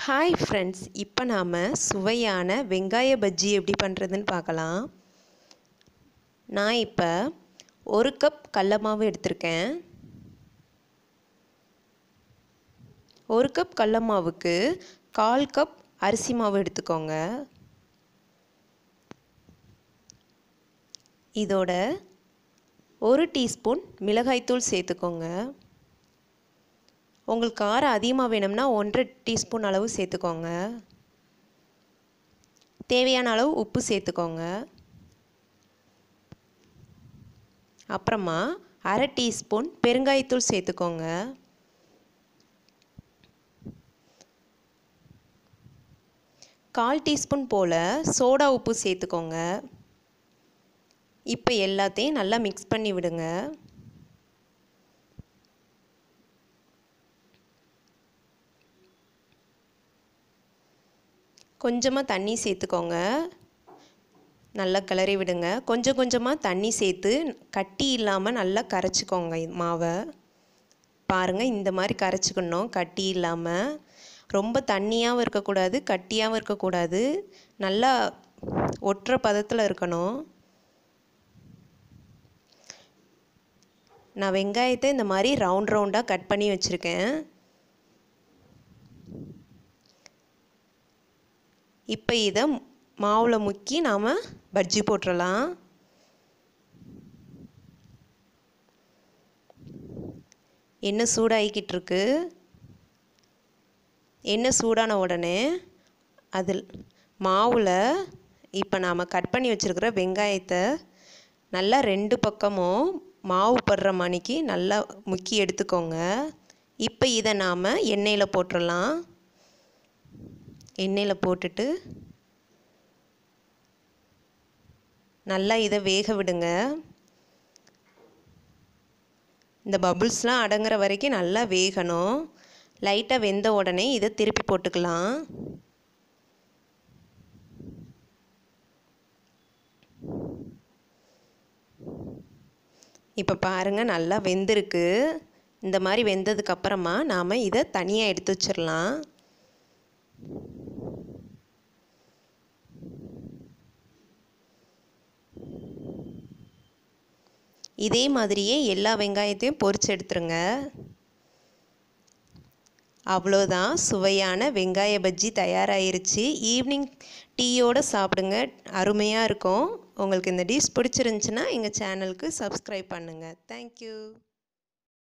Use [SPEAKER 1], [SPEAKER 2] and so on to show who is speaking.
[SPEAKER 1] Hi friends, இப்போ நாம் சுவையான வெங்காய பஜ்ஜி எப்படி பண்ணுறதுன்னு பார்க்கலாம். நான் இப்போ 1 கப் கடல மாவு எடுத்திருக்கேன். 1 கப் கடல மாவுக்கு 1/4 கப் அரிசி மாவு எடுத்துக்கோங்க. இதோட 1 டீஸ்பூன் மிளகாய்த்தூள் சேர்த்துக்கோங்க. உங்களுக்கு காரம் அதிகமாக வேணும்னா 1.5 டீஸ்பூன் அளவு சேர்த்துக்கோங்க. தேவையான அளவு உப்பு சேர்த்துக்கோங்க. அப்புறமா 1/2 டீஸ்பூன் பெருங்காயத்தூள் சேர்த்துக்கோங்க. கால் டீஸ்பூன் போல் சோடா உப்பு சேர்த்துக்கோங்க. இப்போ எல்லாத்தையும் நல்லா மிக்ஸ் பண்ணி விடுங்க. கொஞ்சமாக தண்ணி சேர்த்துக்கோங்க. நல்லா கிளறி விடுங்க. கொஞ்சம் கொஞ்சமாக தண்ணி சேர்த்து கட்டி இல்லாமல் நல்லா கரைச்சிக்கோங்க மாவை. பாருங்கள், இந்த மாதிரி கரைச்சிக்கணும். கட்டி இல்லாமல் ரொம்ப தண்ணியாகவும் இருக்கக்கூடாது, கட்டியாகவும் இருக்கக்கூடாது. நல்லா ஒட்டுற பதத்தில் இருக்கணும். நான் வெங்காயத்தை இந்த மாதிரி ரவுண்ட் ரவுண்டாக கட் பண்ணி வச்சுருக்கேன். இப்போ இதை மாவில் முக்கி நாம் பஜ்ஜி போட்டுடலாம். எண்ணெய் சூடாகிக்கிட்டு இருக்கு. எண்ணெய் சூடான உடனே அதில் மாவில் இப்போ நாம் கட் பண்ணி வச்சுருக்கிற வெங்காயத்தை நல்லா 2 பக்கமும் மாவு படுற மணிக்கு நல்லா முக்கி எடுத்துக்கோங்க. இப்போ இதை நாம் எண்ணெயில் போட்டுடலாம். எண்ணெயில் போட்டுட்டு நல்லா இதை வேக விடுங்க. இந்த பபுள்ஸ்லாம் அடங்குற வரைக்கும் நல்லா வேகணும். லைட்டாக வெந்த உடனே இதை திருப்பி போட்டுக்கலாம். இப்போ பாருங்கள், நல்லா வெந்திருக்கு. இந்த மாதிரி வெந்ததுக்கப்புறமா நாம் இதை தனியாக எடுத்து வச்சிடலாம். இதே மாதிரியே எல்லா வெங்காயத்தையும் பொரிச்சு எடுத்துருங்க. அவ்வளோதான், சுவையான வெங்காய பஜ்ஜி தயாராகிருச்சு. ஈவினிங் டீயோடு சாப்பிடுங்க, அருமையாக இருக்கும். உங்களுக்கு இந்த டிஷ் பிடிச்சிருந்துச்சுன்னா எங்கள் சேனலுக்கு சப்ஸ்கிரைப் பண்ணுங்கள். தேங்க்யூ.